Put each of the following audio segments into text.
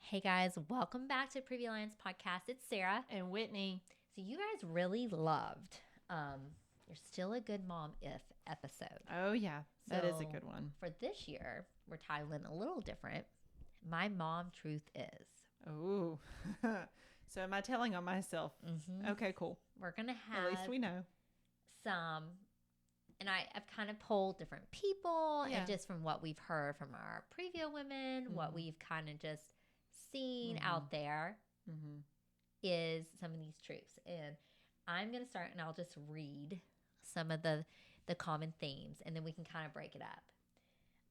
Hey guys, welcome back to Previa Line's podcast. It's Sarah. And Whitney. So you guys really loved You're Still a Good Mom If episode. Oh yeah, that is a good one. For this year, we're titling a little different. My mom truth is. Oh, so am I telling on myself? Mm-hmm. Okay, cool. We're going to have. At least we know. And I've kind of polled different people and just from what we've heard from our Previa women, what we've kind of just seen out there is some of these truths. And I'm going to start and I'll just read some of the common themes and then we can kind of break it up.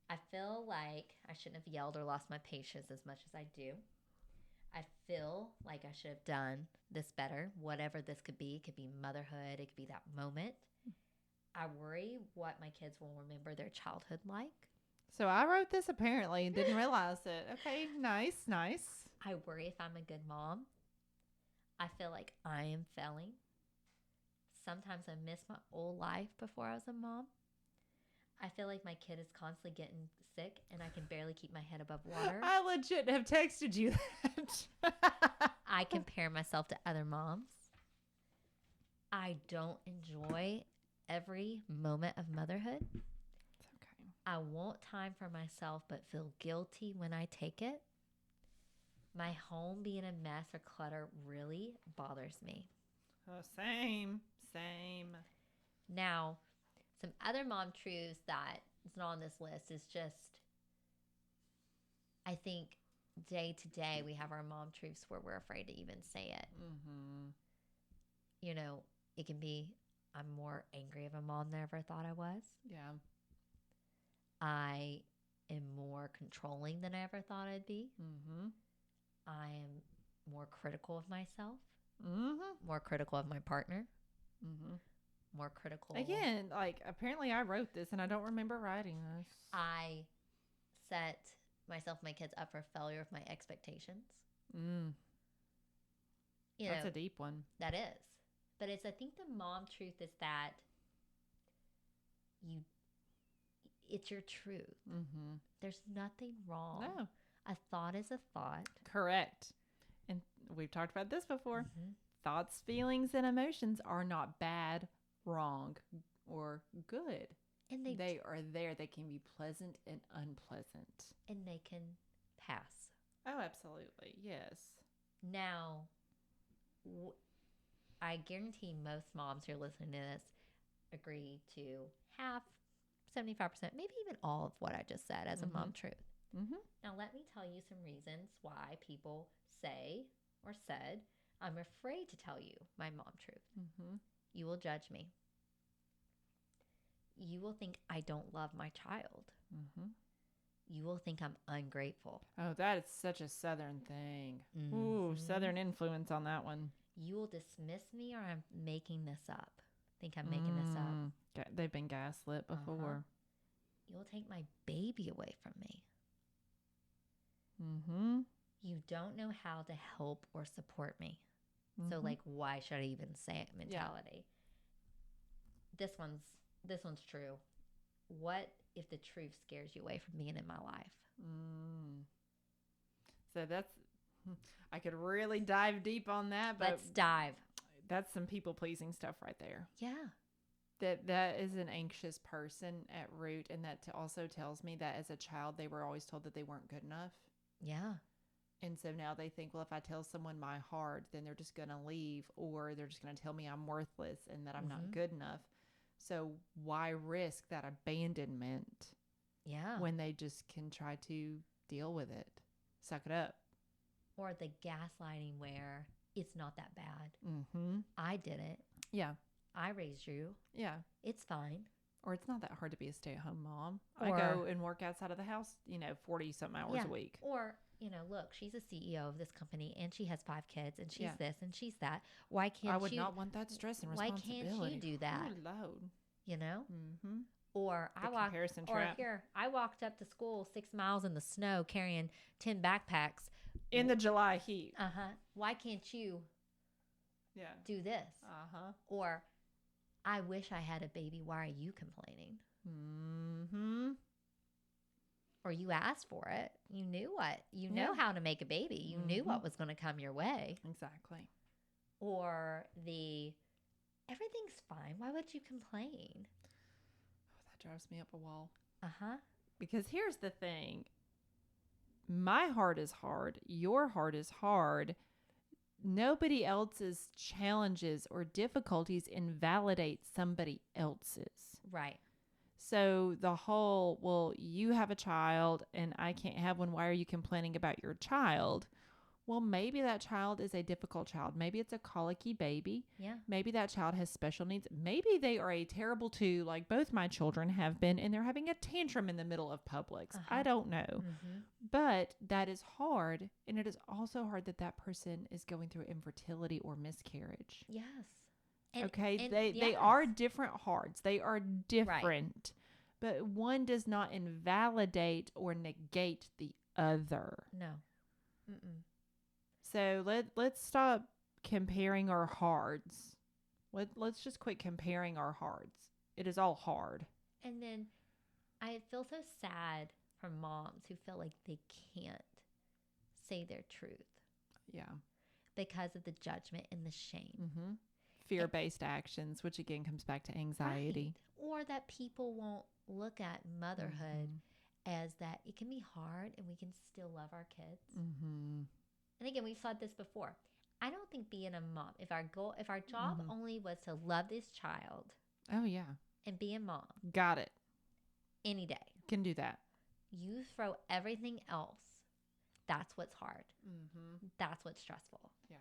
I feel like I shouldn't have yelled or lost my patience as much as I do. I feel like I should have done this better, whatever this could be. It could be motherhood. It could be that moment. I worry what my kids will remember their childhood like. So I wrote this apparently and didn't realize it. Okay, nice. I worry if I'm a good mom. I feel like I am failing. Sometimes I miss my old life before I was a mom. I feel like my kid is constantly getting sick and I can barely keep my head above water. I legit have texted you that. I compare myself to other moms. I don't enjoy every moment of motherhood. It's okay. I want time for myself but feel guilty when I take it. My home being a mess or clutter really bothers me. Oh, same. Now, some other mom truths that is not on this list is just, I think day to day we have our mom truths where we're afraid to even say it. Mm-hmm. You know, it can be, I'm more angry of a mom than I ever thought I was. Yeah. I am more controlling than I ever thought I'd be. Mm-hmm. I am more critical of myself. Mm-hmm. More critical of my partner. Mm-hmm. More critical. Again, like apparently I wrote this and I don't remember writing this. I set myself and my kids up for failure of my expectations. That's a deep one. That is. But I think the mom truth is that it's your truth. Mm-hmm. There's nothing wrong. No. A thought is a thought. Correct. And we've talked about this before. Mm-hmm. Thoughts, feelings, and emotions are not bad, wrong, or good. And they are there. They can be pleasant and unpleasant. And they can pass. Oh, absolutely. Yes. Now, I guarantee most moms who are listening to this agree to half, 75%, maybe even all of what I just said as a mom truth. Mm-hmm. Now, let me tell you some reasons why people say or said, I'm afraid to tell you my mom truth. Mm-hmm. You will judge me. You will think I don't love my child. Mm-hmm. You will think I'm ungrateful. Oh, that is such a Southern thing. Mm-hmm. Ooh, Southern influence on that one. You will dismiss me or I'm making this up. Think I'm making this up. They've been gaslit before. Uh-huh. You'll take my baby away from me. Mm-hmm. You don't know how to help or support me. Mm-hmm. So, like, why should I even say it mentality? Yeah. This one's true. What if the truth scares you away from being in my life? So I could really dive deep on that. But let's dive. That's some people-pleasing stuff right there. Yeah. That is an anxious person at root. And that also tells me that as a child, they were always told that they weren't good enough. Yeah. And so now they think, well, if I tell someone my heart, then they're just going to leave or they're just going to tell me I'm worthless and that I'm not good enough. So why risk that abandonment? Yeah. When they just can try to deal with it. Suck it up. Or the gaslighting where it's not that bad. Mm-hmm. I did it. Yeah. I raised you. Yeah. It's fine. Or it's not that hard to be a stay-at-home mom. I go and work outside of the house, 40-something hours a week. Or, look, she's a CEO of this company and she has 5 kids and she's this and she's that. Why can't you? I would not want that stress and responsibility. Why can't you do that? Oh, Lord. Mm-hmm. Or I walked up to school 6 miles in the snow carrying 10 backpacks. In the July heat. Uh-huh. Why can't you do this? Uh-huh. Or I wish I had a baby. Why are you complaining? Mm-hmm. or you asked for it. You knew you know how to make a baby. You knew what was going to come your way. Exactly. Or everything's fine. Why would you complain? Oh, that drives me up a wall. Uh-huh. Because here's the thing. My heart is hard. Your heart is hard. Nobody else's challenges or difficulties invalidate somebody else's. Right. So the whole, well, you have a child and I can't have one. Why are you complaining about your child? Well, maybe that child is a difficult child. Maybe it's a colicky baby. Yeah. Maybe that child has special needs. Maybe they are a terrible two, like both my children have been, and they're having a tantrum in the middle of Publix. Uh-huh. I don't know. Mm-hmm. But that is hard. And it is also hard that that person is going through infertility or miscarriage. Yes. They are different hearts. They are different. Right. But one does not invalidate or negate the other. No. Mm-mm. So let's stop comparing our hards. Let's just quit comparing our hards. It is all hard. And then I feel so sad for moms who feel like they can't say their truth. Yeah. Because of the judgment and the shame. Mm-hmm. Fear-based actions, which again comes back to anxiety. Right. Or that people won't look at motherhood as that it can be hard and we can still love our kids. Mm-hmm. And again, we've said this before. I don't think being a mom, if our job only was to love this child. Oh, yeah. And be a mom. Got it. Any day. Can do that. You throw everything else. That's what's hard. Mm-hmm. That's what's stressful. Yeah.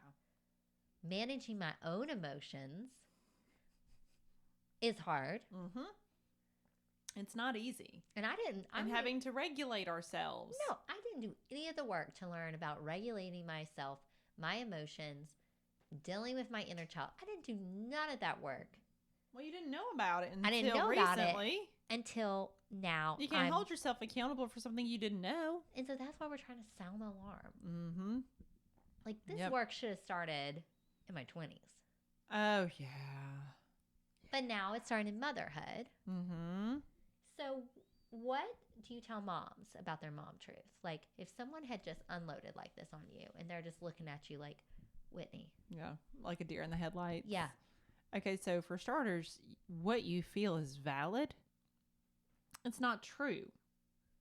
Managing my own emotions is hard. Mm-hmm. It's not easy. And having to regulate ourselves. No, I didn't do any of the work to learn about regulating myself, my emotions, dealing with my inner child. I didn't do none of that work. Well, you didn't know about it until I didn't know recently. About it until now. You can't hold yourself accountable for something you didn't know. And so that's why we're trying to sound the alarm. Mm-hmm. Like this work should have started in my 20s. Oh, yeah. But now it's starting in motherhood. Mm-hmm. So what do you tell moms about their mom truths? Like if someone had just unloaded like this on you and they're just looking at you like, Whitney. Yeah, like a deer in the headlights. Yeah. Okay, so for starters, what you feel is valid. It's not true.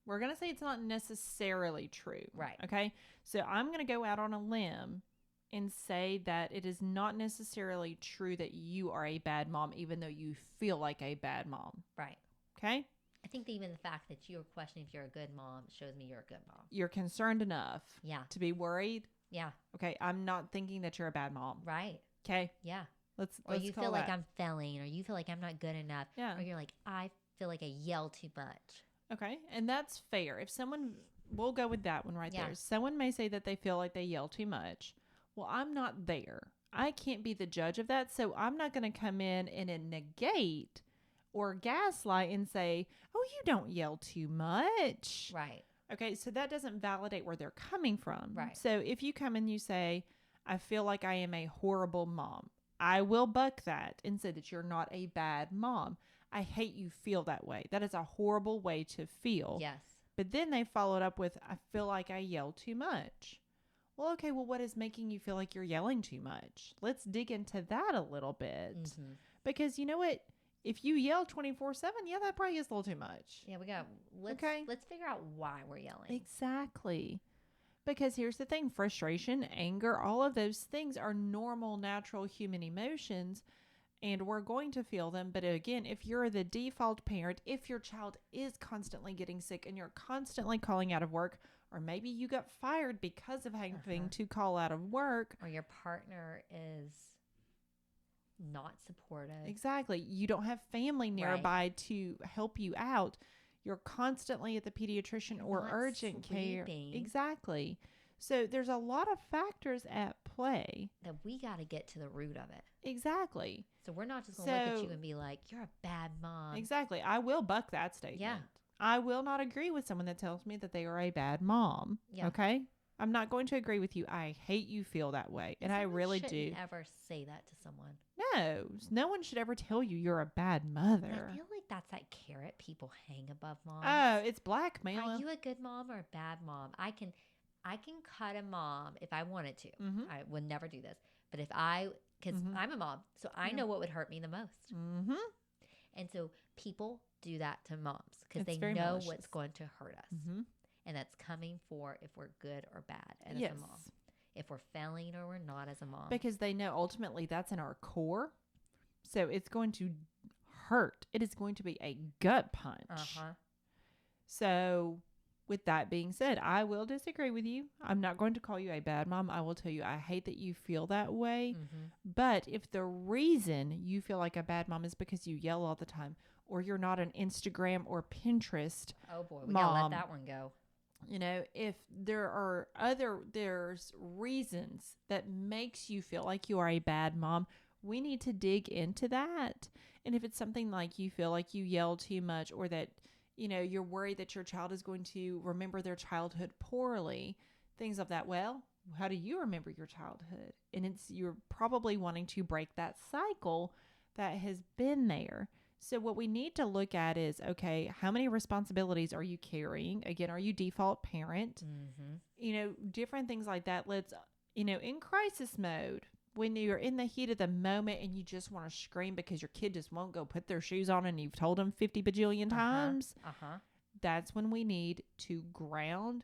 We're going to say it's not necessarily true. Right. Okay, so I'm going to go out on a limb and say that it is not necessarily true that you are a bad mom, even though you feel like a bad mom. Right. Okay? I think that even the fact that you're questioning if you're a good mom shows me you're a good mom. You're concerned enough to be worried. Yeah. Okay, I'm not thinking that you're a bad mom. Right. Okay? Yeah. Let's you feel like I'm failing, or you feel like I'm not good enough. Yeah. Or you're like, I feel like I yell too much. Okay, and that's fair. If someone, we'll go with that one right there. Someone may say that they feel like they yell too much. Well, I'm not there. I can't be the judge of that, so I'm not going to come in and negate or gaslight and say, oh, you don't yell too much. Right. Okay, so that doesn't validate where they're coming from. Right. So if you come and you say, I feel like I am a horrible mom, I will buck that and say that you're not a bad mom. I hate you feel that way. That is a horrible way to feel. Yes. But then they followed up with, I feel like I yell too much. Well, okay, well, what is making you feel like you're yelling too much? Let's dig into that a little bit. Mm-hmm. Because you know what? If you yell 24/7, yeah, that probably is a little too much. Yeah, let's figure out why we're yelling. Exactly. Because here's the thing, frustration, anger, all of those things are normal, natural human emotions, and we're going to feel them. But again, if you're the default parent, if your child is constantly getting sick and you're constantly calling out of work, or maybe you got fired because of having to call out of work. Or your partner is not supportive. Exactly. You don't have family nearby to help you out. You're constantly at the pediatrician or urgent care. Exactly. So there's a lot of factors at play. That we got to get to the root of it. Exactly. So we're not just going to look at you and be like, you're a bad mom. Exactly. I will buck that statement. Yeah. I will not agree with someone that tells me that they are a bad mom. Yeah. Okay? I'm not going to agree with you. I hate you feel that way. And I really do. Ever say that to someone. No. No one should ever tell you you're a bad mother. And I feel like that's that carrot people hang above moms. Oh, it's blackmail. Are you a good mom or a bad mom? I can cut a mom if I wanted to. Mm-hmm. I would never do this. But because I'm a mom, so I know what would hurt me the most. Mm-hmm. And so people do that to moms because they know malicious. what's going to hurt us. Mm-hmm. And that's coming for if we're good or bad as a mom. If we're failing or we're not as a mom. Because they know ultimately that's in our core. So it's going to hurt. It is going to be a gut punch. Uh-huh. So with that being said, I will disagree with you. I'm not going to call you a bad mom. I will tell you I hate that you feel that way. Mm-hmm. But if the reason you feel like a bad mom is because you yell all the time or you're not an Instagram or Pinterest oh boy, we gotta let that one go. You know, if there's reasons that makes you feel like you are a bad mom, we need to dig into that. And if it's something like you feel like you yell too much or that, you know, you're worried that your child is going to remember their childhood poorly, things of that, well, how do you remember your childhood? And you're probably wanting to break that cycle that has been there. So what we need to look at is, okay, how many responsibilities are you carrying? Again, are you default parent? Mm-hmm. You know, different things like that. Let's, you know, in crisis mode, when you're in the heat of the moment and you just want to scream because your kid just won't go put their shoes on and you've told them 50 bajillion times, that's when we need to ground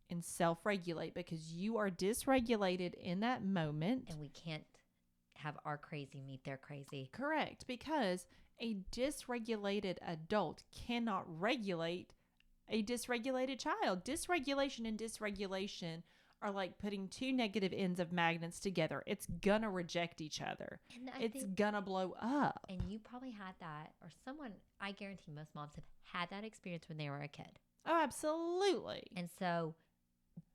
and self-regulate because you are dysregulated in that moment. And we can't have our crazy meet their crazy. Correct, because a dysregulated adult cannot regulate a dysregulated child. Dysregulation and dysregulation are like putting two negative ends of magnets together. It's gonna reject each other. It's gonna blow up. And you probably had that, or someone, I guarantee most moms have had that experience when they were a kid. Oh, absolutely. And so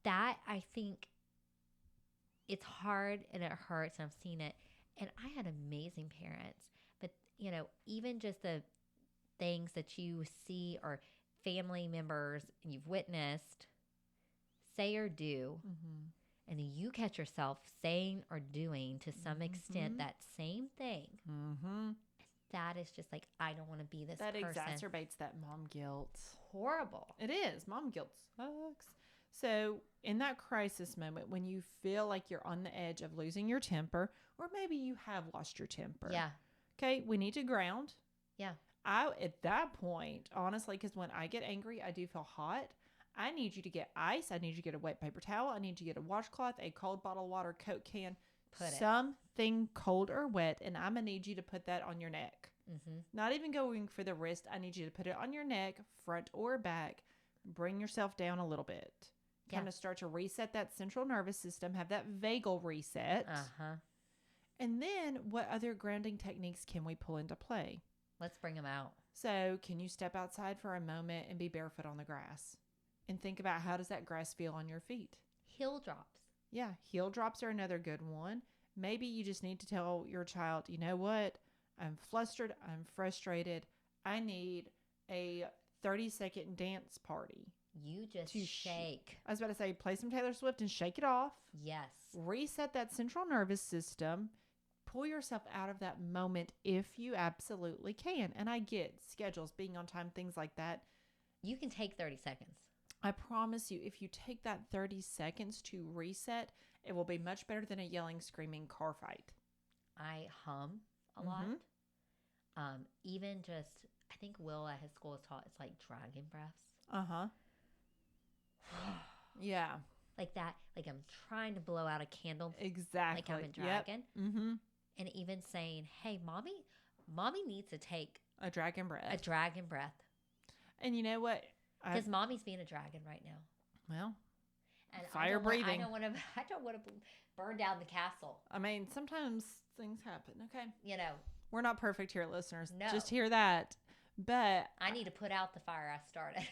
that, I think, it's hard and it hurts, and I've seen it. And I had amazing parents. But, you know, even just the things that you see or family members you've witnessed say or do, and you catch yourself saying or doing to some extent that same thing, that is just like, I don't want to be this person. That exacerbates that mom guilt. Horrible. It is. Mom guilt sucks. So in that crisis moment, when you feel like you're on the edge of losing your temper, or maybe you have lost your temper. Yeah. Okay, we need to ground. Yeah. At that point, honestly, because when I get angry, I do feel hot. I need you to get ice. I need you to get a wet paper towel. I need you to get a washcloth, a cold bottle of water, Coke can, something cold or wet, and I'm going to need you to put that on your neck. Not even going for the wrist. I need you to put it on your neck, front or back. Bring yourself down a little bit. Kind of start to reset that central nervous system, have that vagal reset. And then what other grounding techniques can we pull into play? Let's bring them out. So can you step outside for a moment and be barefoot on the grass? And think about, how does that grass feel on your feet? Heel drops. Yeah, heel drops are another good one. Maybe you just need to tell your child, you know what? I'm flustered. I'm frustrated. I need a 30-second dance party. You just shake. I was about to say, play some Taylor Swift and shake it off. Yes. Reset that central nervous system. Pull yourself out of that moment if you absolutely can. And I get schedules, being on time, things like that. You can take 30 seconds. I promise you, if you take that 30 seconds to reset, it will be much better than a yelling, screaming car fight. I hum a lot. Even just, I think Will at his school has taught, it's like dragon breaths. Yeah. Like that, like I'm trying to blow out a candle. Exactly. Like I'm a dragon. And even saying, hey, mommy needs to take a dragon breath. And you know what? Because mommy's being a dragon right now. Well, and fire breathing. I don't want to burn down the castle. I mean, sometimes things happen. Okay. You know, we're not perfect here, listeners. No. Just hear that. But I need to put out the fire I started.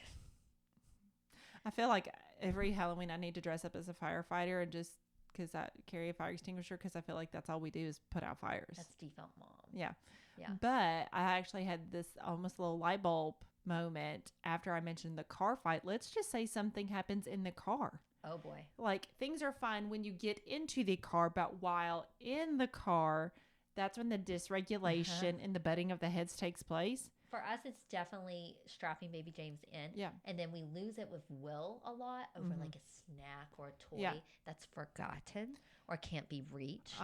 I feel like every Halloween I need to dress up as a firefighter, and just because I carry a fire extinguisher, because I feel like that's all we do is put out fires. That's default mom. Yeah. Yeah. But I actually had this almost little light bulb moment after I mentioned the car fight. Let's just say something happens in the car. Oh boy. Like things are fine when you get into the car, but while in the car, that's when the dysregulation and the butting of the heads takes place. For us, it's definitely strapping baby James in. Yeah. And then we lose it with Will a lot over like a snack or a toy that's forgotten or can't be reached.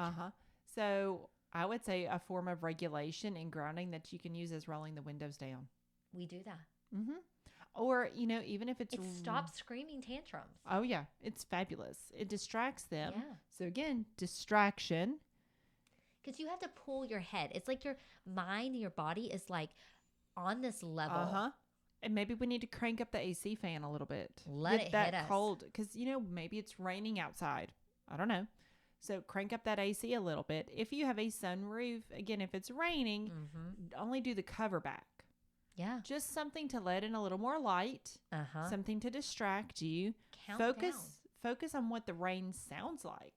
So I would say a form of regulation and grounding that you can use is rolling the windows down. We do that. Or, even if it stops screaming tantrums. Oh, yeah. It's fabulous. It distracts them. Yeah. So again, distraction. Because you have to pull your head. It's like your mind and your body is like on this level. And maybe we need to crank up the AC fan a little bit. Let it hit us. Cold. Because, maybe it's raining outside. I don't know. So crank up that AC a little bit. If you have a sunroof, again, if it's raining, only do the cover back. Yeah. Just something to let in a little more light. Something to distract you. Focus on what the rain sounds like.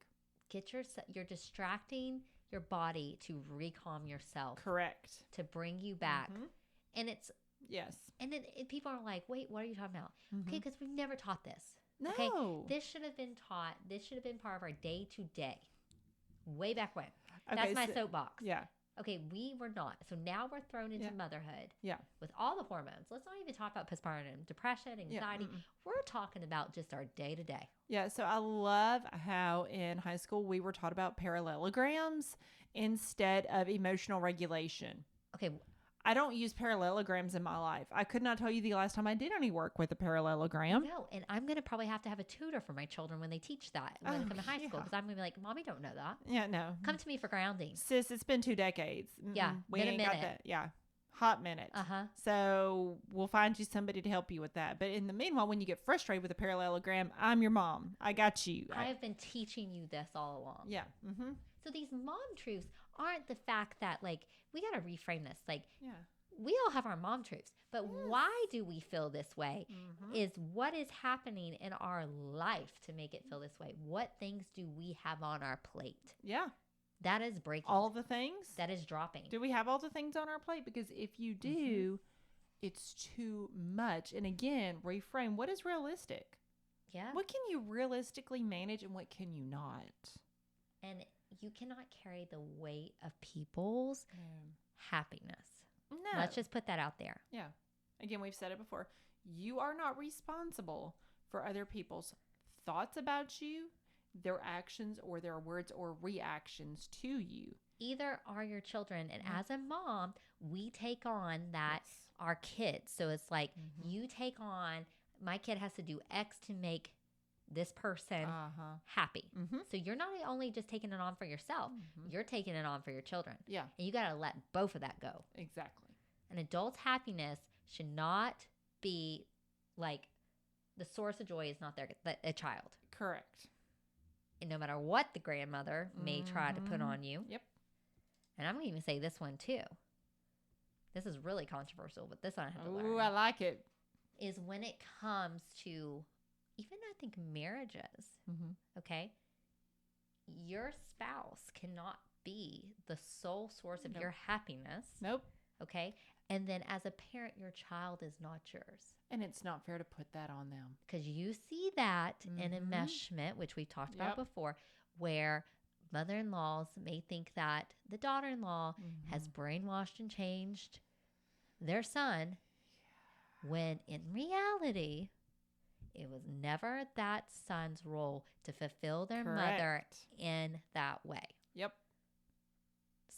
You're distracting your body to recalm yourself. Correct. To bring you back. And it's... Yes. And then people are like, wait, what are you talking about? Okay, because we've never taught this. No. Okay, this should have been taught. This should have been part of our day-to-day. Way back when. That's my soapbox. Yeah. Okay, we were not. So now we're thrown into motherhood. Yeah. With all the hormones. Let's not even talk about postpartum depression, anxiety. We're talking about just our day-to-day. Yeah, so I love how in high school we were taught about parallelograms instead of emotional regulation. Okay. I don't use parallelograms in my life. I could not tell you the last time I did any work with a parallelogram. No, and I'm going to probably have to have a tutor for my children when they teach that when they come to high school because I'm going to be like, Mommy don't know that. Yeah, no. Come to me for grounding. Sis, it's been 2 decades. Yeah, we ain't got that. Yeah, hot minute. So we'll find you somebody to help you with that. But in the meanwhile, when you get frustrated with a parallelogram, I'm your mom. I got you. I have been teaching you this all along. Yeah. So these mom truths aren't the fact that, like, we got to reframe this. Like, we all have our mom truths, but why do we feel this way is what is happening in our life to make it feel this way. What things do we have on our plate? Yeah. That is breaking. All the things? That is dropping. Do we have all the things on our plate? Because if you do, it's too much. And again, reframe. What is realistic? Yeah. What can you realistically manage and what can you not? And you cannot carry the weight of people's happiness. No. Let's just put that out there. Yeah. Again, we've said it before. You are not responsible for other people's thoughts about you, their actions, or their words or reactions to you. Either are your children. And as a mom, we take on that our kids. So it's like you take on, my kid has to do X to make this person happy. So you're not only just taking it on for yourself, you're taking it on for your children. Yeah. And you got to let both of that go. Exactly. An adult's happiness should not be like the source of joy is not a child. Correct. And no matter what the grandmother may try to put on you. Yep. And I'm going to even say this one too. This is really controversial, but this one I have to learn. Ooh, I like it. Is when it comes to even I think marriages, okay? Your spouse cannot be the sole source of your happiness. Nope. Okay? And then as a parent, your child is not yours. And it's not fair to put that on them. Because you see that in enmeshment, which we talked about before, where mother-in-laws may think that the daughter-in-law has brainwashed and changed their son, when in reality, it was never that son's role to fulfill their mother in that way. Yep.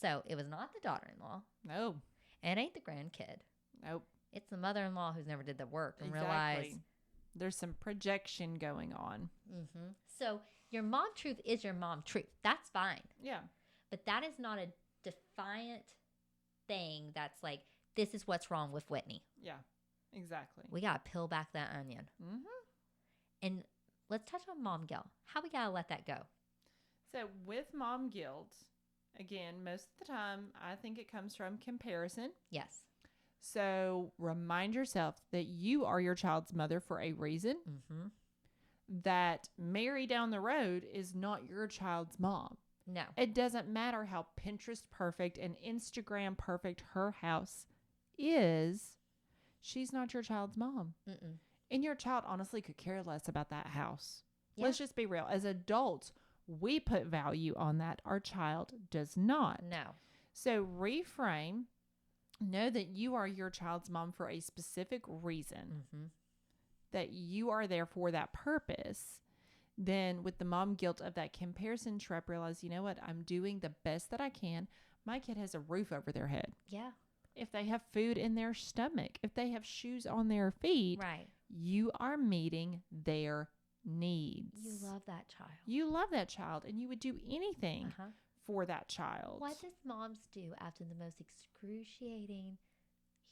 So it was not the daughter-in-law. No. It ain't the grandkid. Nope. It's the mother-in-law who's never did the work and realized there's some projection going on. So your mom truth is your mom truth. That's fine. Yeah. But that is not a defiant thing that's like, this is what's wrong with Whitney. Yeah, exactly. We got to peel back that onion. And let's touch on mom guilt. How we got to let that go? So with mom guilt, again, most of the time, I think it comes from comparison. Yes. So remind yourself that you are your child's mother for a reason. That Mary down the road is not your child's mom. No. It doesn't matter how Pinterest perfect and Instagram perfect her house is. She's not your child's mom. And your child honestly could care less about that house. Yeah. Let's just be real. As adults, we put value on that. Our child does not. No. So reframe. Know that you are your child's mom for a specific reason. Mm-hmm. That you are there for that purpose. Then with the mom guilt of that comparison trap, realize, you know what? I'm doing the best that I can. My kid has a roof over their head. Yeah. If they have food in their stomach, if they have shoes on their feet, right. You are meeting their needs. You love that child. You love that child, and you would do anything for that child. What does moms do after the most excruciating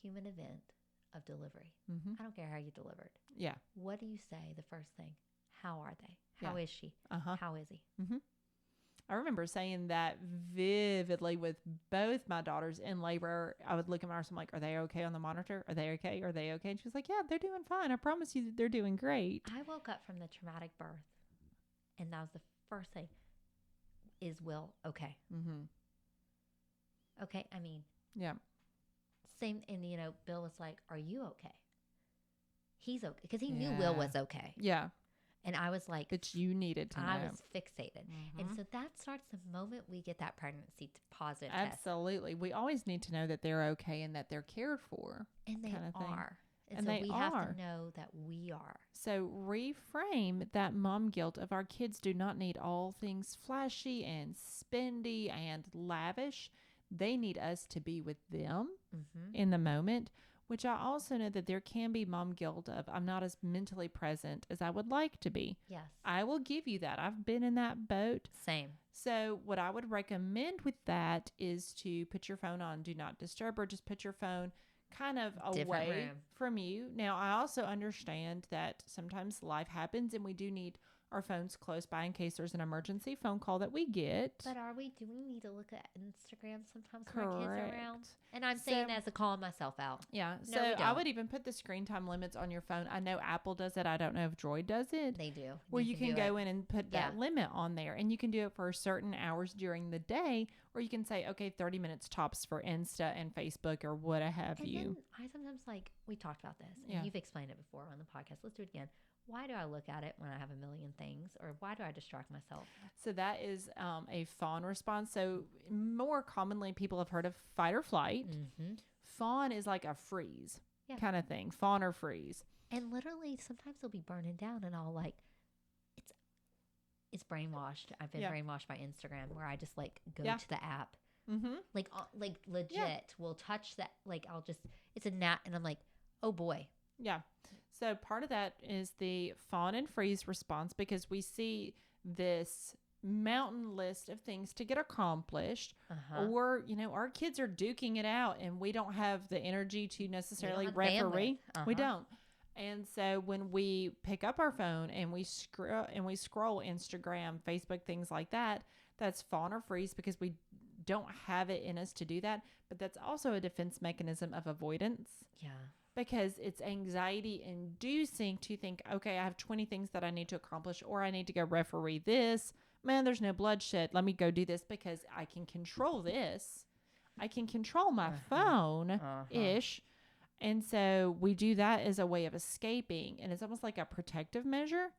human event of delivery? Mm-hmm. I don't care how you delivered. Yeah. What do you say the first thing? How are they? How is she? How is he? Mm-hmm. I remember saying that vividly with both my daughters in labor. I would look at my nurse, I'm like, are they okay on the monitor? Are they okay? Are they okay? And she was like, yeah, they're doing fine. I promise you that they're doing great. I woke up from the traumatic birth, and that was the first thing. Is Will okay? Mm-hmm. Okay, I mean. Yeah. Same, and Bill was like, are you okay? He's okay, because he knew Will was okay. Yeah. And I was like, but you needed to know. I was fixated. And so that starts the moment we get that pregnancy positive test. Absolutely. We always need to know that they're okay and that they're cared for. And they are. And so we have to know that we are. So reframe that mom guilt of our kids do not need all things flashy and spendy and lavish. They need us to be with them in the moment. Which I also know that there can be mom guilt of I'm not as mentally present as I would like to be. Yes. I will give you that. I've been in that boat. Same. So what I would recommend with that is to put your phone on Do Not Disturb, or just put your phone kind of away from you. Now, I also understand that sometimes life happens and we do need our phones close by in case there's an emergency phone call that we get. But do we need to look at Instagram sometimes Correct. when our kids are around? And I'm saying that as a calling myself out. Yeah. No, so I would even put the screen time limits on your phone. I know Apple does it. I don't know if Droid does it. They do. Where you can go in and put that limit on there, and you can do it for certain hours during the day, or you can say, okay, 30 minutes tops for Insta and Facebook or what have you. Then I sometimes we talked about this, and you've explained it before on the podcast. Let's do it again. Why do I look at it when I have a million things, or why do I distract myself? So that is a fawn response. So more commonly, people have heard of fight or flight. Mm-hmm. Fawn is like a freeze kind of thing. Fawn or freeze. And literally, sometimes they'll be burning down, and I'll it's brainwashed. I've been brainwashed by Instagram, where I just go to the app, like legit. We'll touch that. I'll just it's a gnat, and I'm like, oh boy. Yeah. So part of that is the fawn and freeze response, because we see this mountain list of things to get accomplished, or our kids are duking it out and we don't have the energy to necessarily referee. We don't. And so when we pick up our phone and we scroll Instagram, Facebook, things like that, that's fawn or freeze, because we don't have it in us to do that. But that's also a defense mechanism of avoidance. Yeah. Because it's anxiety inducing to think, okay, I have 20 things that I need to accomplish, or I need to go referee this. Man, there's no bloodshed. Let me go do this because I can control this. I can control my phone-ish. And so we do that as a way of escaping. And it's almost like a protective measure,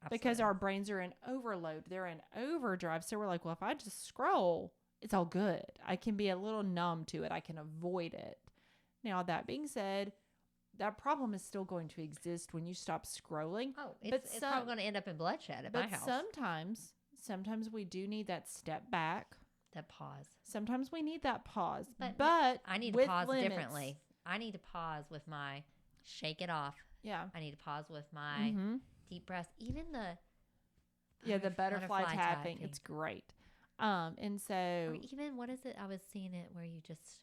because our brains are in overload. They're in overdrive. So we're like, well, if I just scroll, it's all good. I can be a little numb to it. I can avoid it. Now, that being said, that problem is still going to exist when you stop scrolling. Oh, it's probably going to end up in bloodshed at my house. Sometimes we do need that step back. That pause. Sometimes we need that pause. But I need to pause limits. Differently. I need to pause with my shake it off. Yeah. I need to pause with my deep breaths. Even the butterfly tapping. It's great. And so. Or even, what is it? I was seeing it where you just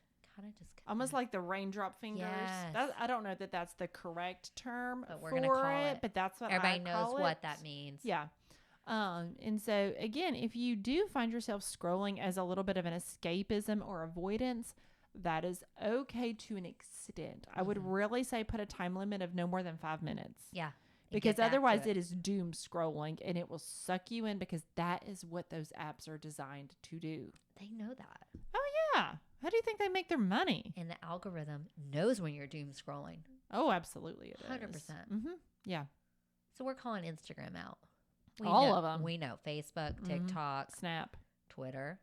almost like the raindrap fingers. Yes. I don't know that that's the correct term but we're gonna call it. But that's what everybody I call knows it. what that means. Yeah. And so again, if you do find yourself scrolling as a little bit of an escapism or avoidance, that is okay to an extent. I would really say put a time limit of no more than 5 minutes. Yeah. Because otherwise it is doom scrolling, and it will suck you in, because that is what those apps are designed to do. They know that. Oh yeah. How do you think they make their money? And the algorithm knows when you're doom scrolling. Oh, absolutely it 100%. is. 100%. Yeah. So we're calling Instagram out. All of them. We know Facebook, TikTok, Snap, Twitter.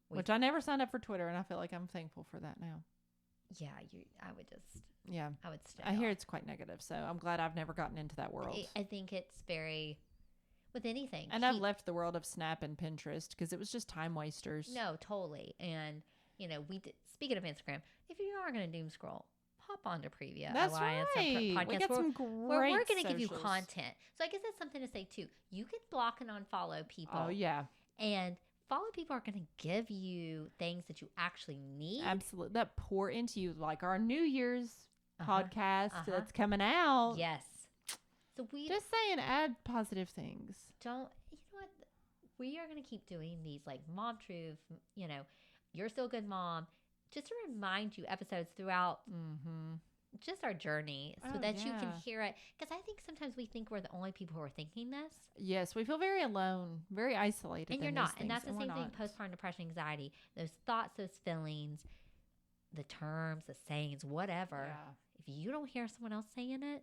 Which I never signed up for Twitter, and I feel like I'm thankful for that now. Yeah, I would just. Yeah, I would stay. I hear it's quite negative, so I'm glad I've never gotten into that world. I think it's very. With anything. And I've left the world of Snap and Pinterest because it was just time wasters. No, totally. And, speaking of Instagram, if you are going to doom scroll, hop onto Previa. That's right. Podcast. We got some great we're going to give you socials. content. So I guess that's something to say, too. You can block and unfollow people. Oh, yeah. And follow people are going to give you things that you actually need. Absolutely. That pour into you, like our New Year's podcast that's coming out. Yes. So we just saying, add positive things. You know what? We are going to keep doing these like Mom Truth, you're still a good mom, just to remind you episodes throughout just our journey so that you can hear it. Because I think sometimes we think we're the only people who are thinking this. Yes, we feel very alone, very isolated. And you're not. And that's the same thing, postpartum depression, anxiety, those thoughts, those feelings, the terms, the sayings, whatever. Yeah. If you don't hear someone else saying it,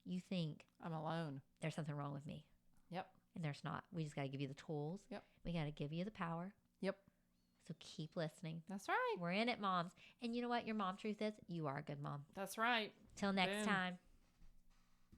you think I'm alone. There's something wrong with me. Yep. And there's not. We just got to give you the tools. Yep. We got to give you the power. Yep. So keep listening. That's right. We're in it, moms. And you know what your mom truth is? You are a good mom. That's right. Till next time.